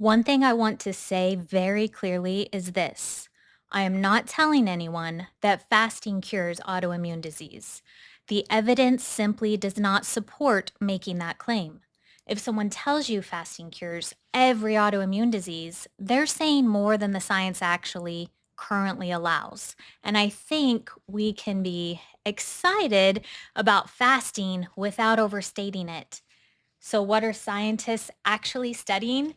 One thing I want to say very clearly is this. I am not telling anyone that fasting cures autoimmune disease. The evidence simply does not support making that claim. If someone tells you fasting cures every autoimmune disease, they're saying more than the science actually currently allows. And I think we can be excited about fasting without overstating it. So, what are scientists actually studying?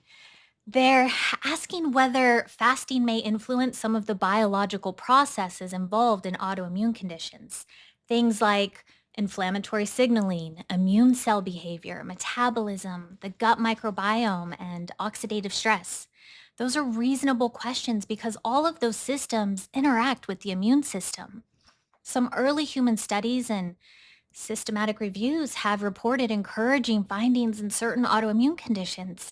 They're asking whether fasting may influence some of the biological processes involved in autoimmune conditions. Things like inflammatory signaling, immune cell behavior, metabolism, the gut microbiome, and oxidative stress. Those are reasonable questions because all of those systems interact with the immune system. Some early human studies and systematic reviews have reported encouraging findings in certain autoimmune conditions,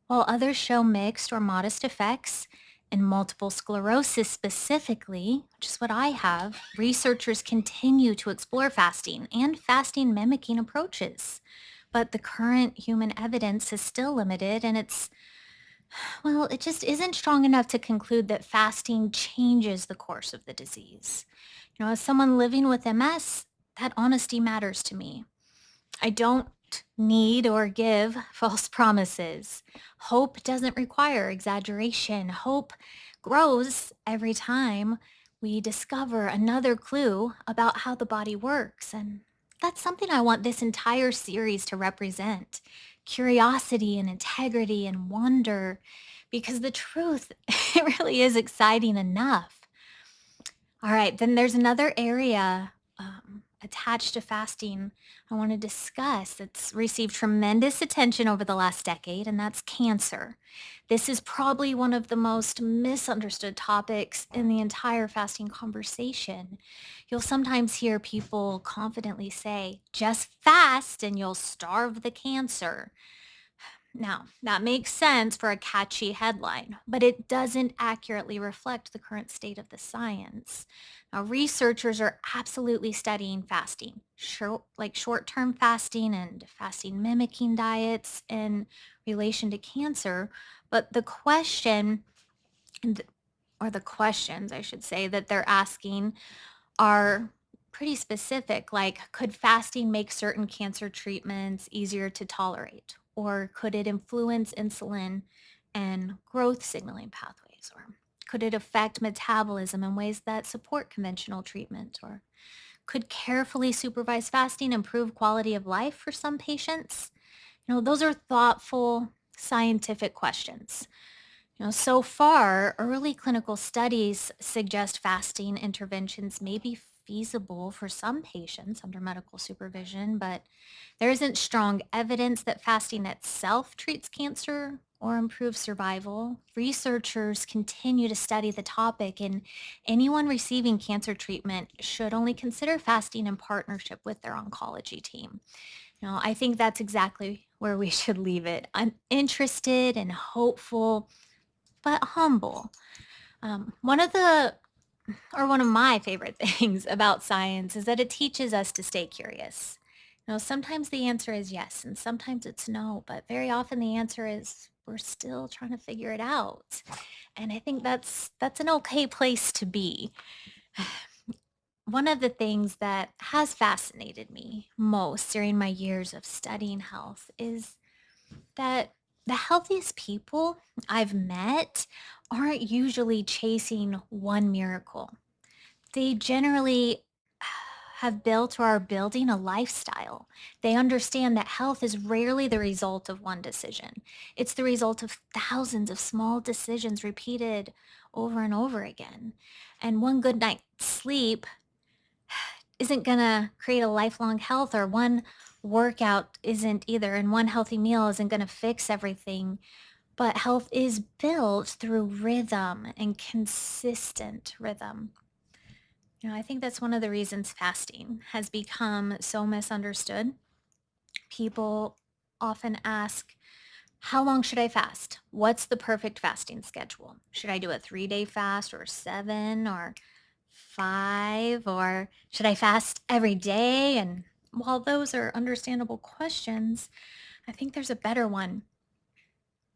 while others show mixed or modest effects. In multiple sclerosis specifically, which is what I have, researchers continue to explore fasting and fasting mimicking approaches. But the current human evidence is still limited and it just isn't strong enough to conclude that fasting changes the course of the disease. As someone living with MS, that honesty matters to me. I don't need or give false promises. Hope doesn't require exaggeration. Hope grows every time we discover another clue about how the body works. And that's something I want this entire series to represent: curiosity and integrity and wonder, because the truth, it really is exciting enough. All right, then there's another area attached to fasting I want to discuss that's received tremendous attention over the last decade, and that's cancer. This is probably one of the most misunderstood topics in the entire fasting conversation. You'll sometimes hear people confidently say, just fast and you'll starve the cancer. Now, that makes sense for a catchy headline, but it doesn't accurately reflect the current state of the science. Now, researchers are absolutely studying fasting, like short-term fasting and fasting mimicking diets in relation to cancer. But the question, or the questions, I should say, that they're asking are pretty specific, like could fasting make certain cancer treatments easier to tolerate? Or could it influence insulin and growth signaling pathways? Or could it affect metabolism in ways that support conventional treatment? Or could carefully supervised fasting improve quality of life for some patients? Those are thoughtful scientific questions. So far, early clinical studies suggest fasting interventions may be feasible for some patients under medical supervision, but there isn't strong evidence that fasting itself treats cancer or improves survival. Researchers continue to study the topic, and anyone receiving cancer treatment should only consider fasting in partnership with their oncology team. I think that's exactly where we should leave it. I'm interested and hopeful but humble. One of my favorite things about science is that it teaches us to stay curious. Sometimes the answer is yes, and sometimes it's no, but very often the answer is we're still trying to figure it out. And I think that's an okay place to be. One of the things that has fascinated me most during my years of studying health is that the healthiest people I've met aren't usually chasing one miracle. They generally have built or are building a lifestyle. They understand that health is rarely the result of one decision. It's the result of thousands of small decisions repeated over and over again. And one good night's sleep isn't going to create a lifelong health, or one workout isn't either, and one healthy meal isn't going to fix everything. But health is built through rhythm and consistent rhythm. I think that's one of the reasons fasting has become so misunderstood. People often ask, how long should I fast? What's the perfect fasting schedule? Should I do a 3-day fast, or 7, or 5, or should I fast every day? And while those are understandable questions, I think there's a better one.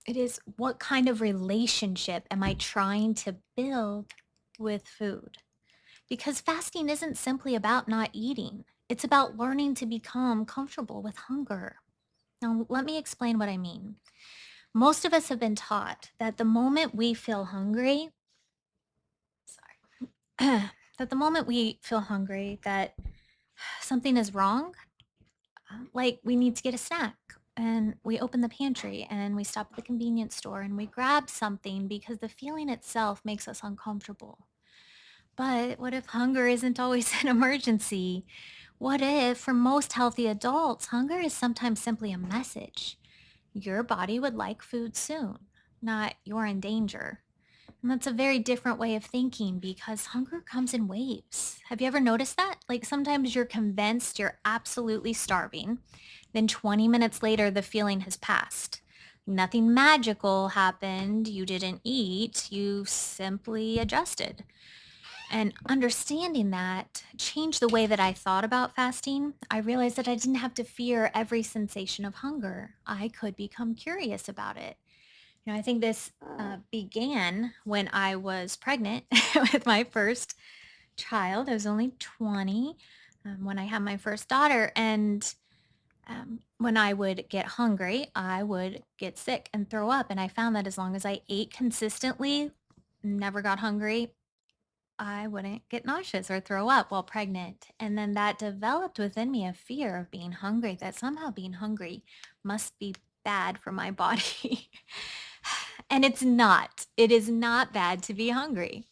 It is, what kind of relationship am I trying to build with food? Because fasting isn't simply about not eating, it's about learning to become comfortable with hunger. Now, let me explain what I mean. Most of us have been taught that the moment we feel hungry, sorry, that the moment we feel hungry, that something is wrong, like we need to get a snack. And we open the pantry and we stop at the convenience store and we grab something because the feeling itself makes us uncomfortable. But what if hunger isn't always an emergency? What if, for most healthy adults, hunger is sometimes simply a message? Your body would like food soon, not you're in danger. And that's a very different way of thinking because hunger comes in waves. Have you ever noticed that? Like sometimes you're convinced you're absolutely starving, then 20 minutes later, the feeling has passed. Nothing magical happened. You didn't eat. You simply adjusted. And understanding that changed the way that I thought about fasting. I realized that I didn't have to fear every sensation of hunger. I could become curious about it. I think this began when I was pregnant with my first child. I was only 20 when I had my first daughter. And when I would get hungry, I would get sick and throw up. And I found that as long as I ate consistently, never got hungry, I wouldn't get nauseous or throw up while pregnant. And then that developed within me a fear of being hungry, that somehow being hungry must be bad for my body. And it's not. It is not bad to be hungry.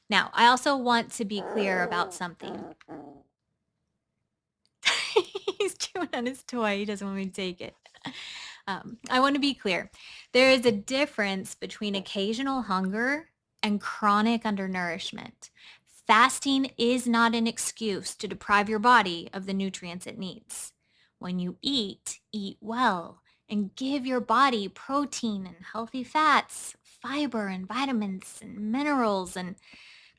Now, I also want to be clear about something. He's chewing on his toy. He doesn't want me to take it. I want to be clear. There is a difference between occasional hunger and chronic undernourishment. Fasting is not an excuse to deprive your body of the nutrients it needs. When you eat well and give your body protein and healthy fats, fiber and vitamins and minerals and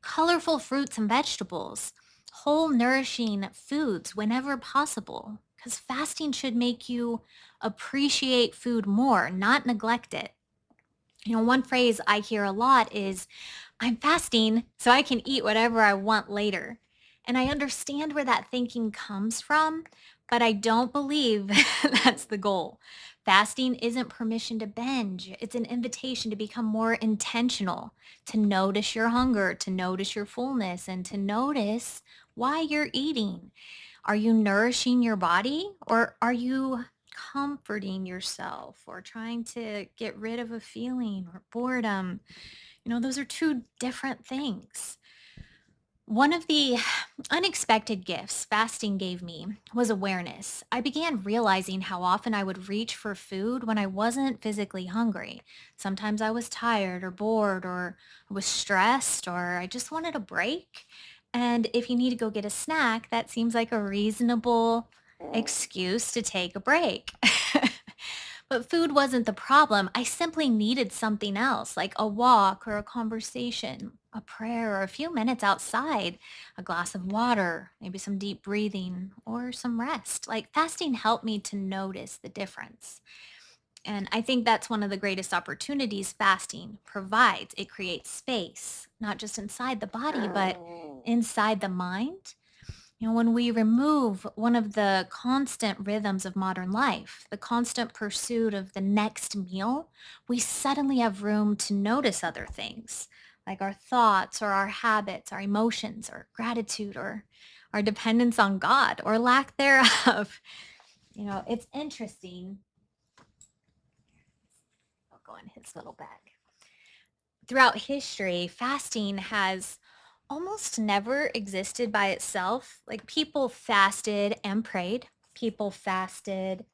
colorful fruits and vegetables, whole nourishing foods whenever possible. Because fasting should make you appreciate food more, not neglect it. One phrase I hear a lot is, I'm fasting so I can eat whatever I want later. And I understand where that thinking comes from, but I don't believe that's the goal. Fasting isn't permission to binge. It's an invitation to become more intentional, to notice your hunger, to notice your fullness, and to notice why you're eating. Are you nourishing your body or are you comforting yourself or trying to get rid of a feeling or boredom? Those are two different things. One of the unexpected gifts fasting gave me was awareness. I began realizing how often I would reach for food when I wasn't physically hungry. Sometimes I was tired or bored or I was stressed or I just wanted a break. And if you need to go get a snack, that seems like a reasonable excuse to take a break. But food wasn't the problem. I simply needed something else, like a walk or a conversation, a prayer, or a few minutes outside, a glass of water, maybe some deep breathing, or some rest. Like fasting helped me to notice the difference. And I think that's one of the greatest opportunities fasting provides. It creates space, not just inside the body, but inside the mind. When we remove one of the constant rhythms of modern life, the constant pursuit of the next meal, we suddenly have room to notice other things, like our thoughts or our habits, our emotions or gratitude or our dependence on God or lack thereof. It's interesting. I'll go in his little bag. Throughout history, fasting has almost never existed by itself. Like people fasted and prayed, people fasted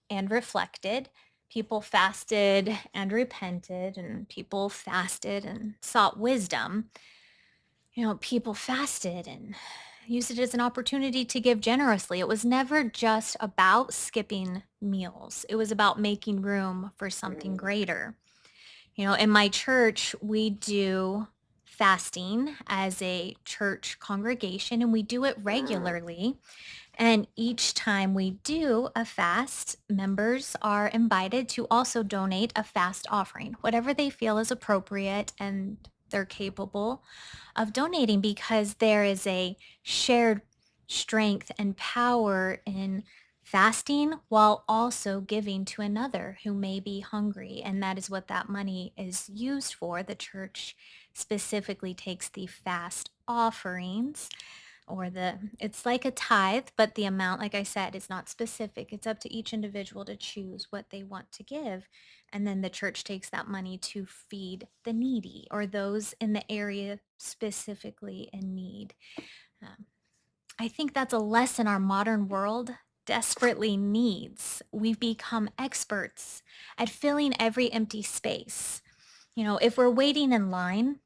and reflected, people fasted and repented, and people fasted and sought wisdom. People fasted and used it as an opportunity to give generously. It was never just about skipping meals. It was about making room for something greater. In my church, we do fasting as a church congregation, and we do it regularly. And each time we do a fast, members are invited to also donate a fast offering, whatever they feel is appropriate and they're capable of donating, because there is a shared strength and power in fasting while also giving to another who may be hungry. And that is what that money is used for. The church specifically takes the fast offerings, or it's like a tithe, but the amount, like I said, is not specific. It's up to each individual to choose what they want to give. And then the church takes that money to feed the needy or those in the area specifically in need. Um, I think that's a lesson our modern world desperately needs. We've become experts at filling every empty space. If we're waiting in line,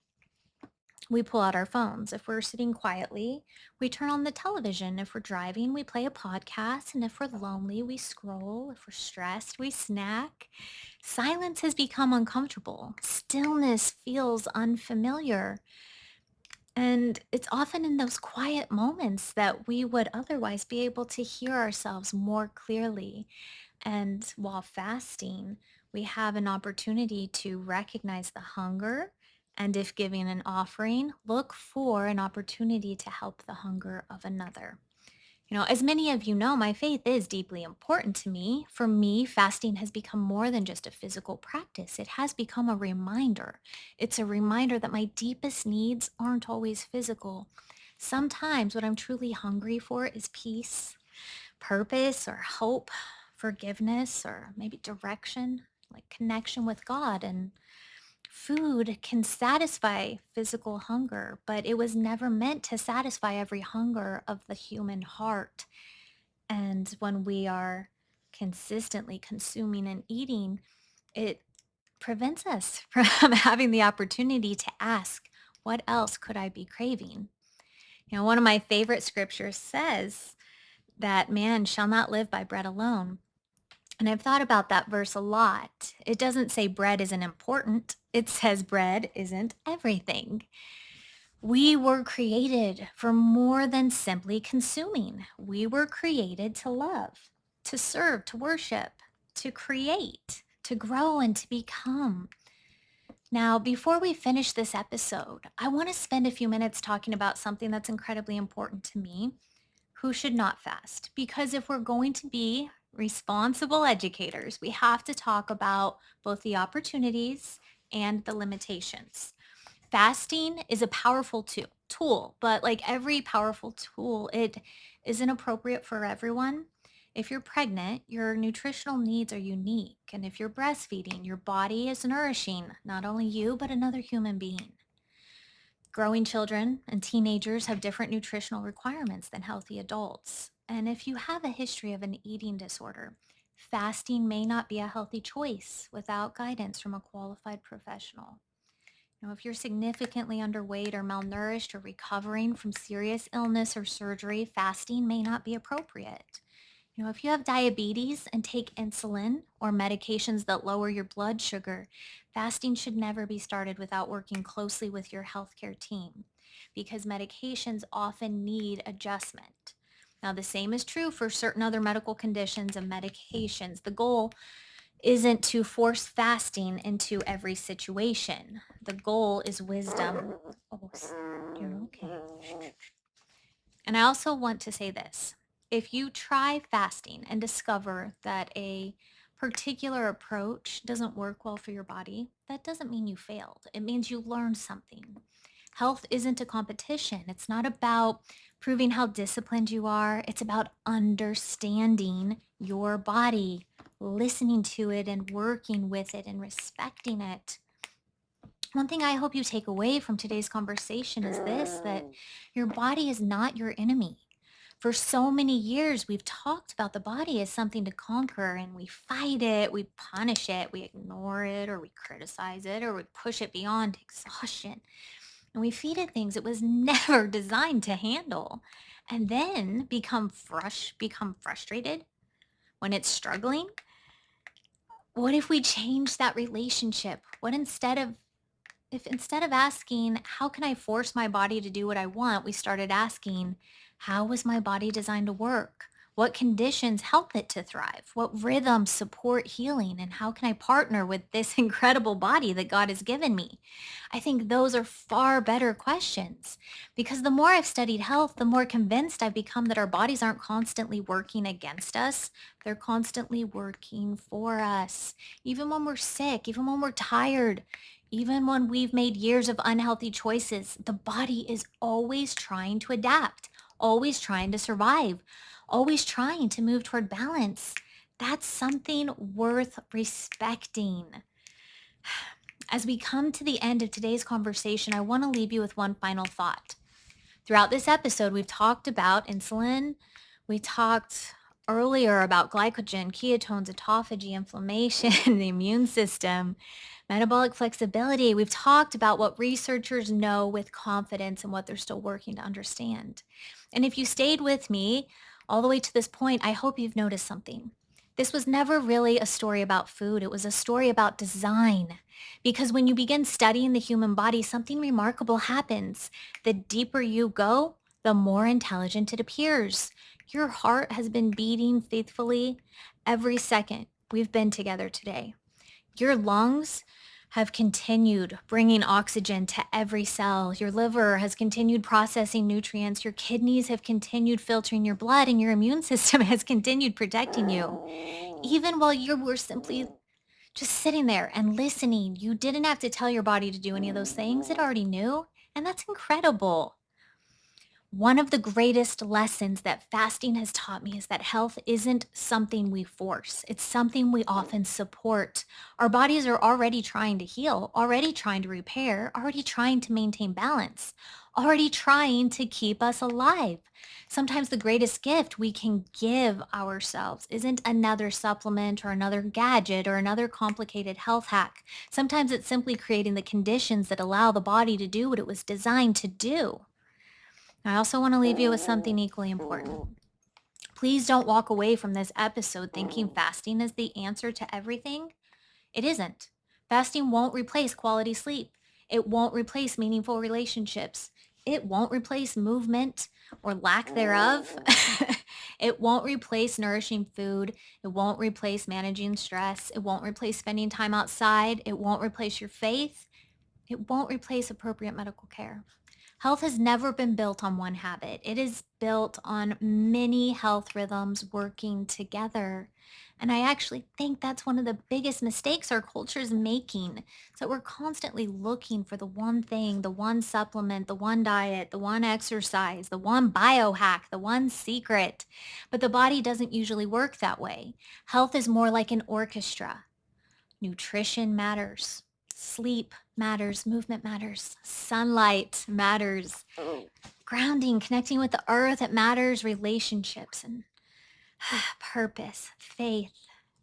we pull out our phones. If we're sitting quietly, we turn on the television. If we're driving, we play a podcast. And if we're lonely, we scroll. If we're stressed, we snack. Silence has become uncomfortable. Stillness feels unfamiliar. And it's often in those quiet moments that we would otherwise be able to hear ourselves more clearly. And while fasting, we have an opportunity to recognize the hunger. And if giving an offering, look for an opportunity to help the hunger of another. As many of you know, my faith is deeply important to me. For me, fasting has become more than just a physical practice. It has become a reminder. It's a reminder that my deepest needs aren't always physical. Sometimes what I'm truly hungry for is peace, purpose, or hope, forgiveness, or maybe direction, like connection with God. And food can satisfy physical hunger, but it was never meant to satisfy every hunger of the human heart. And when we are consistently consuming and eating, it prevents us from having the opportunity to ask, what else could I be craving? One of my favorite scriptures says that man shall not live by bread alone. And I've thought about that verse a lot. It doesn't say bread isn't important. It says bread isn't everything. We were created for more than simply consuming. We were created to love, to serve, to worship, to create, to grow, and to become. Now, before we finish this episode, I want to spend a few minutes talking about something that's incredibly important to me: who should not fast. Because if we're going to be responsible educators, we have to talk about both the opportunities and the limitations. Fasting is a powerful tool, but like every powerful tool, it isn't appropriate for everyone. If you're pregnant, your nutritional needs are unique. And if you're breastfeeding, your body is nourishing not only you, but another human being. Growing children and teenagers have different nutritional requirements than healthy adults. And if you have a history of an eating disorder, fasting may not be a healthy choice without guidance from a qualified professional. If you're significantly underweight or malnourished or recovering from serious illness or surgery, fasting may not be appropriate. If you have diabetes and take insulin or medications that lower your blood sugar, fasting should never be started without working closely with your healthcare team, because medications often need adjustment. Now, the same is true for certain other medical conditions and medications. The goal isn't to force fasting into every situation. The goal is wisdom. Oh, you're okay. And I also want to say this: if you try fasting and discover that a particular approach doesn't work well for your body, that doesn't mean you failed. It means you learned something. Health isn't a competition. It's not about proving how disciplined you are. It's about understanding your body, listening to it and working with it and respecting it. One thing I hope you take away from today's conversation is this: that your body is not your enemy. For so many years, we've talked about the body as something to conquer, and we fight it, we punish it, we ignore it, or we criticize it, or we push it beyond exhaustion. And we feed it things it was never designed to handle, and then become frustrated when it's struggling. What if we change that relationship? What if instead of asking, how can I force my body to do what I want, we started asking, how was my body designed to work? What conditions help it to thrive? What rhythms support healing? And how can I partner with this incredible body that God has given me? I think those are far better questions because the more I've studied health, the more convinced I've become that our bodies aren't constantly working against us. They're constantly working for us. Even when we're sick, even when we're tired, even when we've made years of unhealthy choices, the body is always trying to adapt, always trying to survive, always trying to move toward balance. That's something worth respecting. As we come to the end of today's conversation, I want to leave you with one final thought. Throughout this episode, we've talked about insulin. We talked earlier about glycogen, ketones, autophagy, inflammation, the immune system, metabolic flexibility. We've talked about what researchers know with confidence and what they're still working to understand. And if you stayed with me all the way to this point, I hope you've noticed something. This was never really a story about food. It was a story about design. Because when you begin studying the human body, something remarkable happens. The deeper you go, the more intelligent it appears. Your heart has been beating faithfully every second we've been together today. Your lungs have continued bringing oxygen to every cell. Your liver has continued processing nutrients. Your kidneys have continued filtering your blood, and your immune system has continued protecting you. Even while you were simply just sitting there and listening, you didn't have to tell your body to do any of those things. It already knew. And that's incredible. One of the greatest lessons that fasting has taught me is that health isn't something we force. It's something we often support. Our bodies are already trying to heal, already trying to repair, already trying to maintain balance, already trying to keep us alive. Sometimes the greatest gift we can give ourselves isn't another supplement or another gadget or another complicated health hack. Sometimes it's simply creating the conditions that allow the body to do what it was designed to do. I also want to leave you with something equally important. Please don't walk away from this episode thinking fasting is the answer to everything. It isn't. Fasting won't replace quality sleep. It won't replace meaningful relationships. It won't replace movement or lack thereof. It won't replace nourishing food. It won't replace managing stress. It won't replace spending time outside. It won't replace your faith. It won't replace appropriate medical care. Health has never been built on one habit. It is built on many health rhythms working together. And I actually think that's one of the biggest mistakes our culture is making. So we're constantly looking for the one thing, the one supplement, the one diet, the one exercise, the one biohack, the one secret. But the body doesn't usually work that way. Health is more like an orchestra. Nutrition matters. Sleep matters. Movement matters. Sunlight matters. Grounding, connecting with the earth, it matters. Relationships and purpose, faith,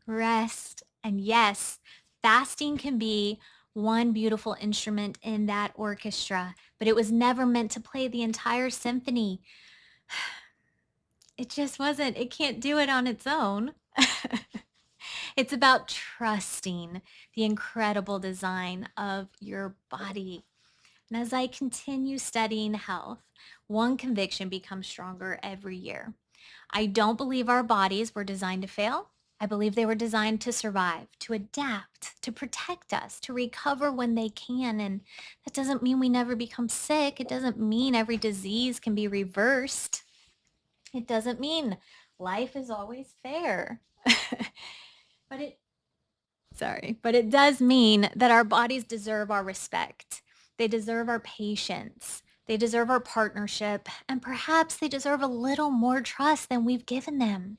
rest. And yes, fasting can be one beautiful instrument in that orchestra, but it was never meant to play the entire symphony. It just wasn't. It can't do it on its own. It's about trusting the incredible design of your body. And as I continue studying health, one conviction becomes stronger every year. I don't believe our bodies were designed to fail. I believe they were designed to survive, to adapt, to protect us, to recover when they can. And that doesn't mean we never become sick. It doesn't mean every disease can be reversed. It doesn't mean life is always fair. But it does mean that our bodies deserve our respect. They deserve our patience. They deserve our partnership, and perhaps they deserve a little more trust than we've given them.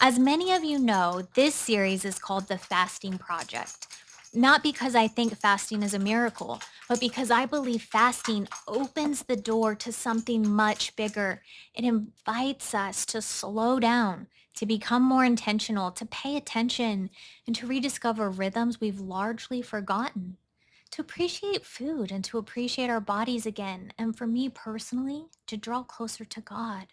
As many of you know, this series is called The Fasting Project. Not because I think fasting is a miracle, but because I believe fasting opens the door to something much bigger. It invites us to slow down, to become more intentional, to pay attention, and to rediscover rhythms we've largely forgotten. To appreciate food and to appreciate our bodies again, and for me personally, to draw closer to God.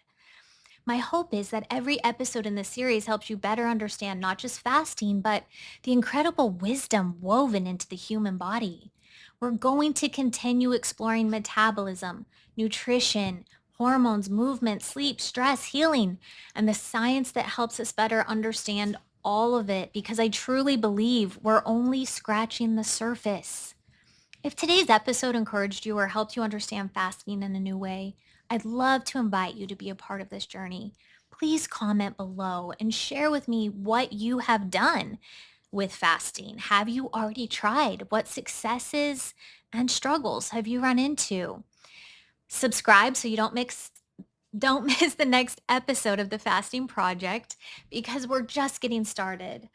My hope is that every episode in this series helps you better understand not just fasting, but the incredible wisdom woven into the human body. We're going to continue exploring metabolism, nutrition, hormones, movement, sleep, stress, healing, and the science that helps us better understand all of it because I truly believe we're only scratching the surface. If today's episode encouraged you or helped you understand fasting in a new way, I'd love to invite you to be a part of this journey. Please comment below and share with me what you have done with fasting. Have you already tried? What successes and struggles have you run into? Subscribe so you don't miss the next episode of the Fasting Project because we're just getting started.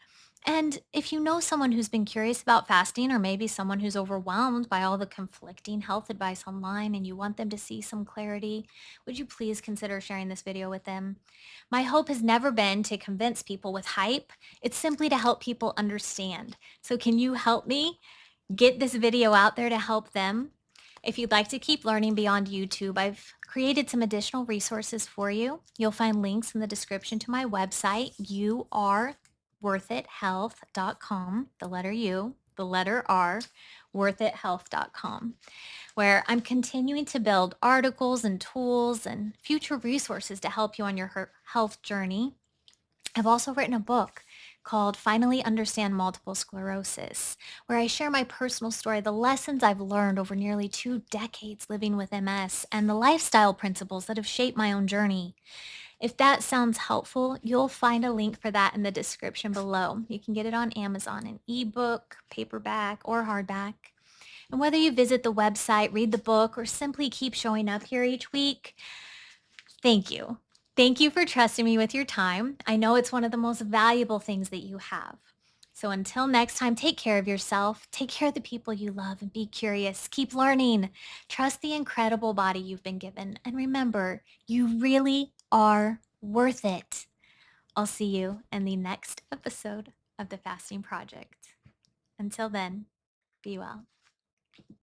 And if you know someone who's been curious about fasting or maybe someone who's overwhelmed by all the conflicting health advice online and you want them to see some clarity, would you please consider sharing this video with them? My hope has never been to convince people with hype. It's simply to help people understand. So can you help me get this video out there to help them? If you'd like to keep learning beyond YouTube, I've created some additional resources for you. You'll find links in the description to my website, youareworthithealth.com, the letter U, the letter R, worthithealth.com, where I'm continuing to build articles and tools and future resources to help you on your health journey. I've also written a book called Finally Understand Multiple Sclerosis, where I share my personal story, the lessons I've learned over nearly 2 decades living with MS, and the lifestyle principles that have shaped my own journey. If that sounds helpful, you'll find a link for that in the description below. You can get it on Amazon in ebook, paperback, or hardback. And whether you visit the website, read the book, or simply keep showing up here each week, thank you. Thank you for trusting me with your time. I know it's one of the most valuable things that you have. So until next time, take care of yourself, take care of the people you love, and be curious. Keep learning. Trust the incredible body you've been given. And remember, you really are worth it. I'll see you in the next episode of the Fasting Project. Until then, be well.